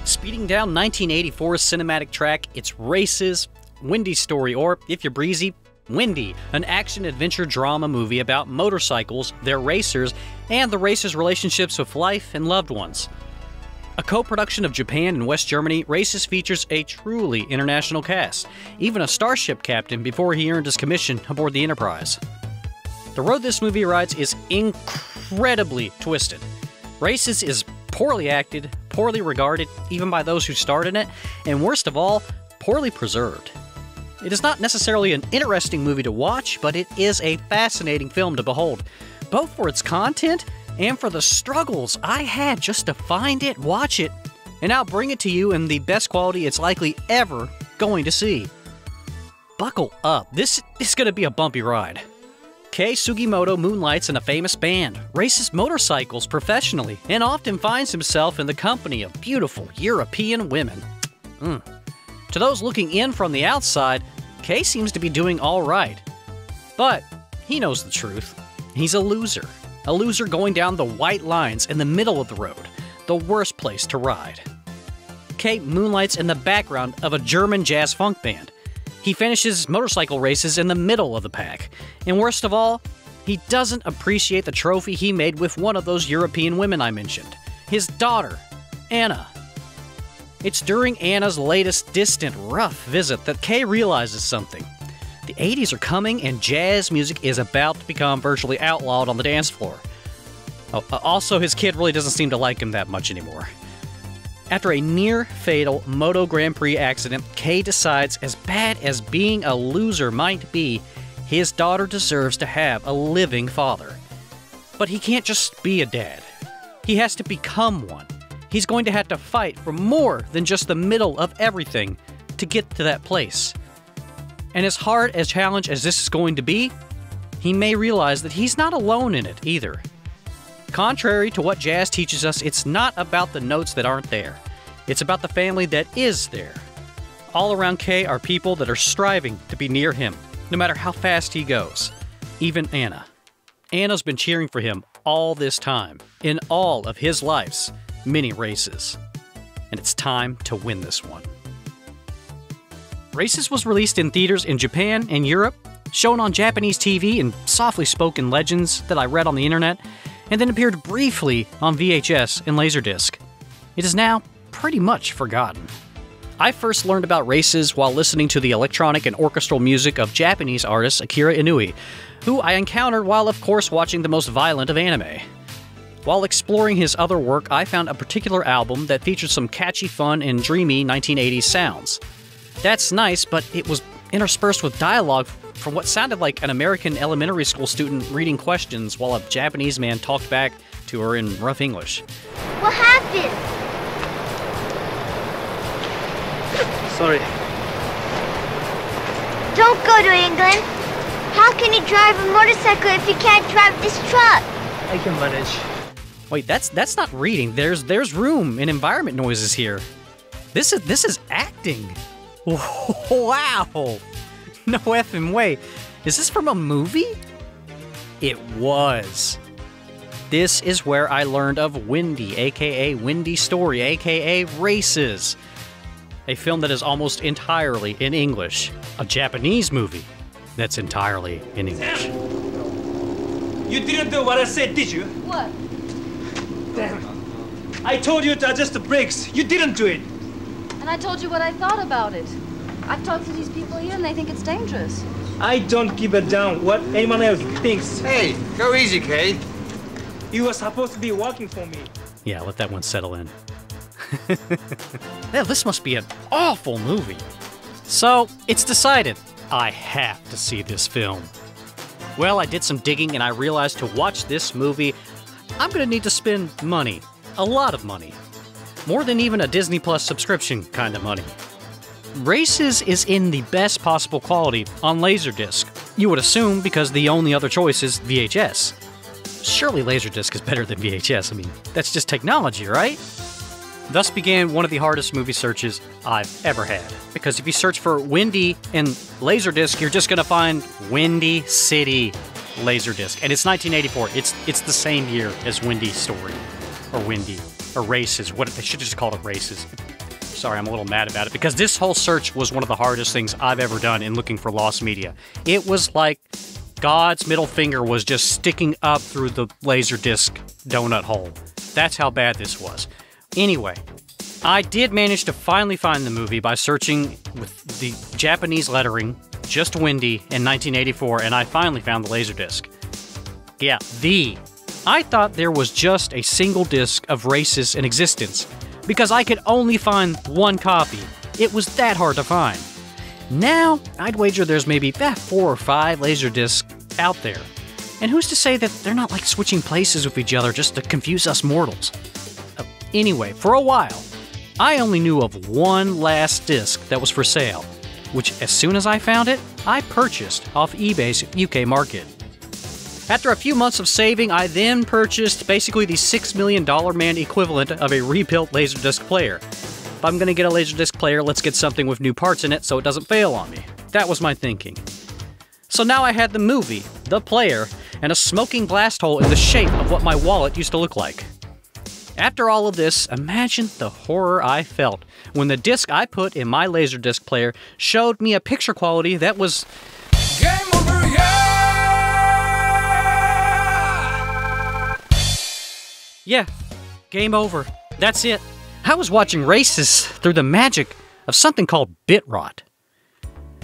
Speeding down 1984's cinematic track, it's Races, Windy Story, or, if you're breezy, Windy, an action-adventure drama movie about motorcycles, their racers, and the racers' relationships with life and loved ones. A co-production of Japan and West Germany, Races features a truly international cast, even a starship captain before he earned his commission aboard the Enterprise. The road this movie rides is incredibly twisted. Races is poorly acted, poorly regarded, even by those who starred in it, and worst of all, poorly preserved. It is not necessarily an interesting movie to watch, but it is a fascinating film to behold, both for its content and for the struggles I had just to find it, watch it, and now bring it to you in the best quality it's likely ever going to see. Buckle up, this is going to be a bumpy ride. Kei Sugimoto moonlights in a famous band, races motorcycles professionally, and often finds himself in the company of beautiful European women. To those looking in from the outside, Kei seems to be doing all right. But he knows the truth. He's a loser. A loser going down the white lines in the middle of the road, the worst place to ride. Kei moonlights in the background of a German jazz funk band. He finishes motorcycle races in the middle of the pack. And worst of all, he doesn't appreciate the trophy he made with one of those European women I mentioned, his daughter, Anna. It's during Anna's latest distant, rough visit that Kei realizes something. The 80s are coming and jazz music is about to become virtually outlawed on the dance floor. Also, his kid really doesn't seem to like him that much anymore. After a near-fatal Moto Grand Prix accident, Kei decides, as bad as being a loser might be, his daughter deserves to have a living father. But he can't just be a dad. He has to become one. He's going to have to fight for more than just the middle of everything to get to that place. And as hard a challenge as this is going to be, he may realize that he's not alone in it either. Contrary to what jazz teaches us, it's not about the notes that aren't there. It's about the family that is there. All around Kei are people that are striving to be near him, no matter how fast he goes. Even Anna. Anna's been cheering for him all this time, in all of his life's many races. And it's time to win this one. Races was released in theaters in Japan and Europe, shown on Japanese TV in softly spoken legends that I read on the internet, and then appeared briefly on VHS and Laserdisc. It is now pretty much forgotten. I first learned about Races while listening to the electronic and orchestral music of Japanese artist Akira Inoue, who I encountered while of course watching the most violent of anime. While exploring his other work, I found a particular album that featured some catchy, fun, and dreamy 1980s sounds. That's nice, but it was interspersed with dialogue from what sounded like an American elementary school student reading questions while a Japanese man talked back to her in rough English. What happened? Sorry. Don't go to England. How can you drive a motorcycle if you can't drive this truck? I can manage. Wait, that's not reading. There's room and environment noises here. This is acting. Wow! No effing way. Is this from a movie? It was. This is where I learned of Windy, aka Windy Story, aka Races. A film that is almost entirely in English. A Japanese movie that's entirely in English. You didn't do what I said, did you? What? Damn. I told you to adjust the brakes. You didn't do it. And I told you what I thought about it. I've talked to these people here and they think it's dangerous. I don't give a damn what anyone else thinks. Hey, go easy, Kay. You were supposed to be working for me. Yeah, let that one settle in. Yeah, this must be an awful movie. So, it's decided. I have to see this film. Well, I did some digging and I realized to watch this movie, I'm gonna need to spend money. A lot of money. More than even a Disney Plus subscription kind of money. Races is in the best possible quality on Laserdisc. You would assume because the only other choice is VHS. Surely Laserdisc is better than VHS. I mean, that's just technology, right? Thus began one of the hardest movie searches I've ever had. Because if you search for Windy in Laserdisc, you're just gonna find Windy City Laserdisc. And it's 1984. It's the same year as Windy Story. Or Windy. or Races. What they should have just called it Races. Sorry, I'm a little mad about it because this whole search was one of the hardest things I've ever done in looking for lost media. It was like God's middle finger was just sticking up through the Laserdisc donut hole. That's how bad this was. Anyway, I did manage to finally find the movie by searching with the Japanese lettering, just Wendy, in 1984, and I finally found the Laserdisc. Yeah, I thought there was just a single disc of Races in existence, because I could only find one copy. It was that hard to find. Now, I'd wager there's maybe 4 or 5 Laserdiscs out there. And who's to say that they're not like switching places with each other just to confuse us mortals? Anyway, for a while, I only knew of one last disc that was for sale, which as soon as I found it, I purchased off eBay's UK market. After a few months of saving, I then purchased basically the $6 million man equivalent of a rebuilt Laserdisc player. If I'm gonna get a Laserdisc player, let's get something with new parts in it so it doesn't fail on me. That was my thinking. So now I had the movie, the player, and a smoking blast hole in the shape of what my wallet used to look like. After all of this, imagine the horror I felt when the disc I put in my Laserdisc player showed me a picture quality that was... Game over, yeah! Yeah, game over. That's it. I was watching Races through the magic of something called bitrot.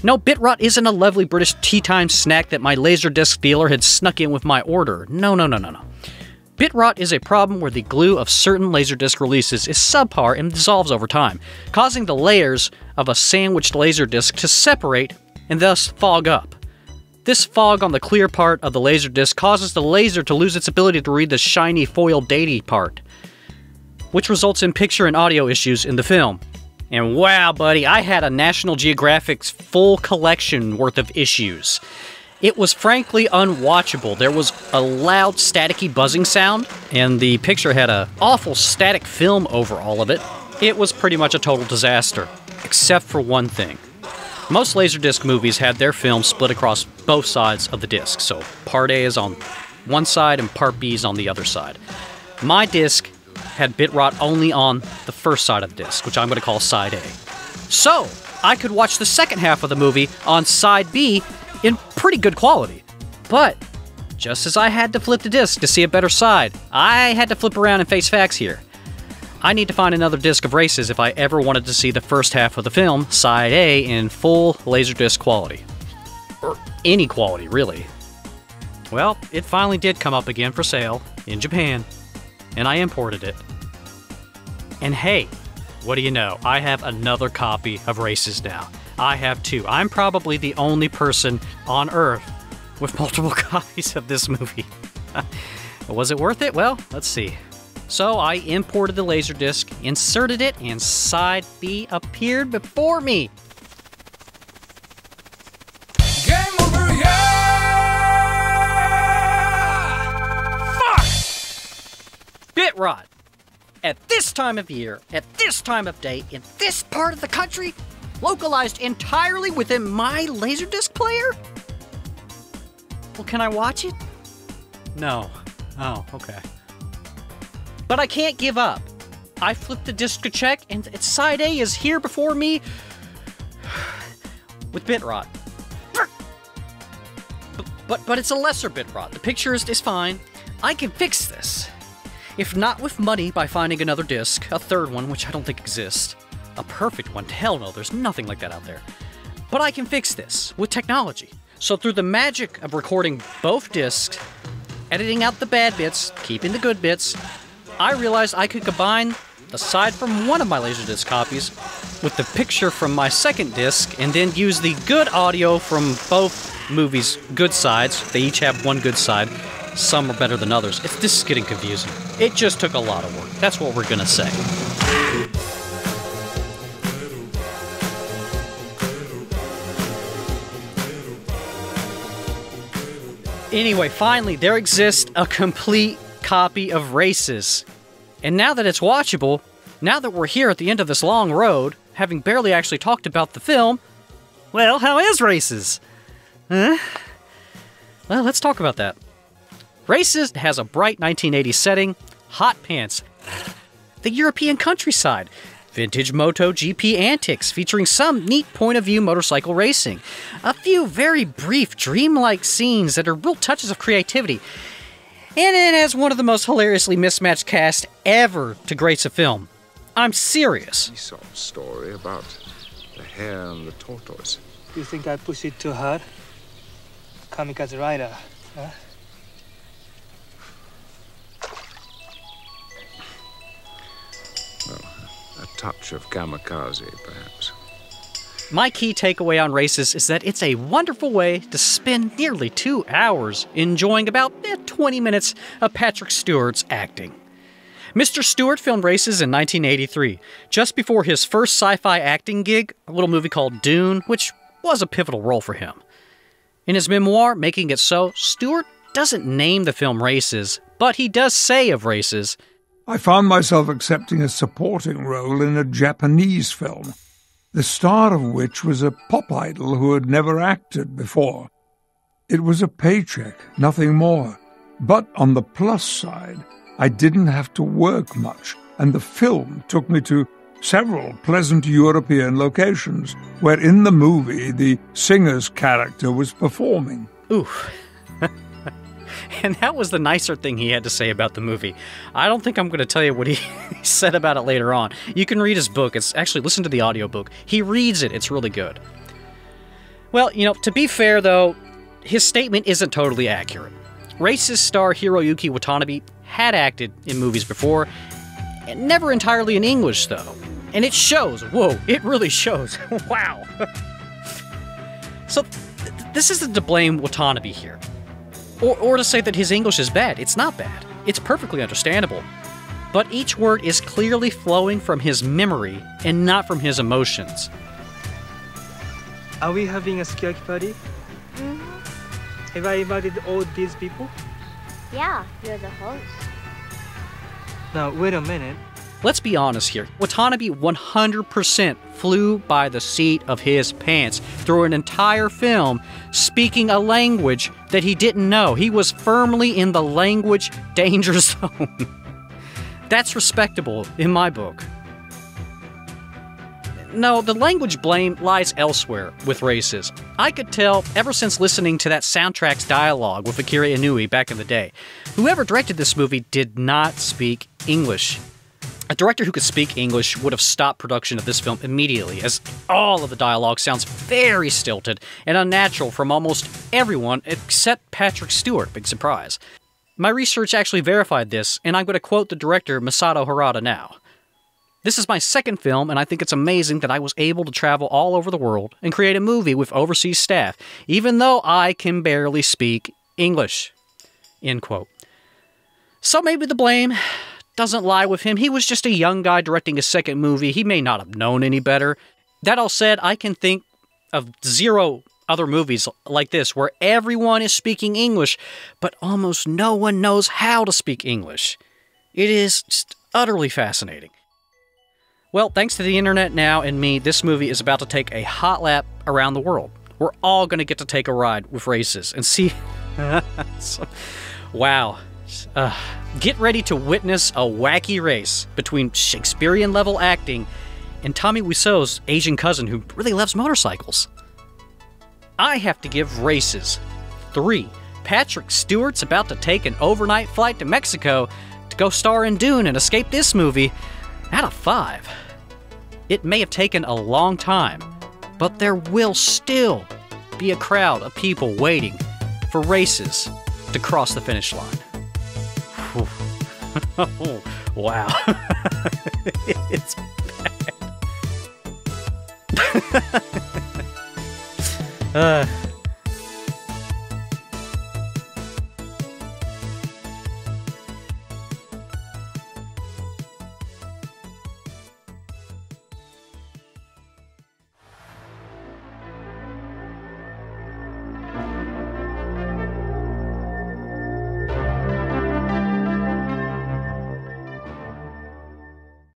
No, bitrot isn't a lovely British tea time snack that my Laserdisc dealer had snuck in with my order. No. Bitrot is a problem where the glue of certain Laserdisc releases is subpar and dissolves over time, causing the layers of a sandwiched Laserdisc to separate and thus fog up. This fog on the clear part of the Laserdisc causes the laser to lose its ability to read the shiny foil datey part, which results in picture and audio issues in the film. And wow, buddy, I had a National Geographic's full collection worth of issues. It was frankly unwatchable. There was a loud, staticky buzzing sound, and the picture had an awful static film over all of it. It was pretty much a total disaster, except for one thing. Most Laserdisc movies had their film split across both sides of the disc, so Part A is on one side and Part B is on the other side. My disc had bitrot only on the first side of the disc, which I'm going to call Side A. So, I could watch the second half of the movie on Side B in pretty good quality. But, just as I had to flip the disc to see a better side, I had to flip around and face facts here. I need to find another disc of Races if I ever wanted to see the first half of the film, Side A, in full Laserdisc quality. Or any quality, really. Well, it finally did come up again for sale in Japan, and I imported it. And hey, what do you know? I have another copy of Races now. I have 2. I'm probably the only person on Earth with multiple copies of this movie. Was it worth it? Well, let's see. So I imported the Laserdisc, inserted it, and Side B appeared before me. Game over, yeah! Fuck! Bitrot. At this time of year, at this time of day, in this part of the country, localized entirely within my Laserdisc player? Well, can I watch it? No. Oh, okay. But I can't give up. I flipped the disc to check, and Side A is here before me with bitrot. But it's a lesser bitrot. The picture is fine. I can fix this. If not with money, by finding another disc, a third one, which I don't think exists. A perfect one. Hell no, there's nothing like that out there. But I can fix this with technology. So through the magic of recording both discs, editing out the bad bits, keeping the good bits, I realized I could combine the side from one of my Laserdisc copies with the picture from my second disc, and then use the good audio from both movies' good sides. They each have one good side. Some are better than others. This is getting confusing. It just took a lot of work. That's what we're gonna say. Anyway, finally, there exists a complete copy of Races. And now that it's watchable, now that we're here at the end of this long road, having barely actually talked about the film, well, how is Races? Well, let's talk about that. Races has a bright 1980s setting, hot pants, the European countryside, vintage MotoGP antics featuring some neat point-of-view motorcycle racing, a few very brief, dreamlike scenes that are real touches of creativity, and it has one of the most hilariously mismatched casts ever to grace a film. I'm serious. Aesop story about the hare and the tortoise. You think I push it too hard? Kamikaze rider, huh? A touch of kamikaze, perhaps. My key takeaway on Races is that it's a wonderful way to spend nearly 2 hours enjoying about 20 minutes of Patrick Stewart's acting. Mr. Stewart filmed Races in 1983, just before his first sci-fi acting gig, a little movie called Dune, which was a pivotal role for him. In his memoir, Making It So, Stewart doesn't name the film Races, but he does say of Races, I found myself accepting a supporting role in a Japanese film, the star of which was a pop idol who had never acted before. It was a paycheck, nothing more. But on the plus side, I didn't have to work much, and the film took me to several pleasant European locations, where in the movie the singer's character was performing. Oof. And that was the nicer thing he had to say about the movie. I don't think I'm going to tell you what he said about it later on. You can read his book. It's actually, listen to the audiobook. He reads it. It's really good. Well, to be fair, though, his statement isn't totally accurate. Races star Hiroyuki Watanabe had acted in movies before, and never entirely in English, though. And it shows. Whoa, it really shows. Wow. So, this isn't to blame Watanabe here. Or to say that his English is bad. It's not bad. It's perfectly understandable. But each word is clearly flowing from his memory and not from his emotions. Are we having a sukiyaki party? Mm-hmm. Have I invited all these people? Yeah, you're the host. Now, wait a minute. Let's be honest here. Watanabe 100% flew by the seat of his pants through an entire film speaking a language that he didn't know. He was firmly in the language danger zone. That's respectable in my book. No, the language blame lies elsewhere with Races. I could tell ever since listening to that soundtrack's dialogue with Akira Inoue back in the day. Whoever directed this movie did not speak English. A director who could speak English would have stopped production of this film immediately, as all of the dialogue sounds very stilted and unnatural from almost everyone except Patrick Stewart. Big surprise. My research actually verified this, and I'm going to quote the director Masato Harada now. This is my second film, and I think it's amazing that I was able to travel all over the world and create a movie with overseas staff, even though I can barely speak English. End quote. So maybe the blame doesn't lie with him. He was just a young guy directing a second movie. He may not have known any better. That all said, I can think of 0 other movies like this where everyone is speaking English, but almost no one knows how to speak English. It is just utterly fascinating. Well, thanks to the internet now and me, this movie is about to take a hot lap around the world. We're all going to get to take a ride with Races and see... Wow. Get ready to witness a wacky race between Shakespearean-level acting and Tommy Wiseau's Asian cousin who really loves motorcycles. I have to give Races 3. Patrick Stewart's about to take an overnight flight to Mexico to go star in Dune and escape this movie out of 5. It may have taken a long time, but there will still be a crowd of people waiting for Races to cross the finish line. Oh, wow. It's bad.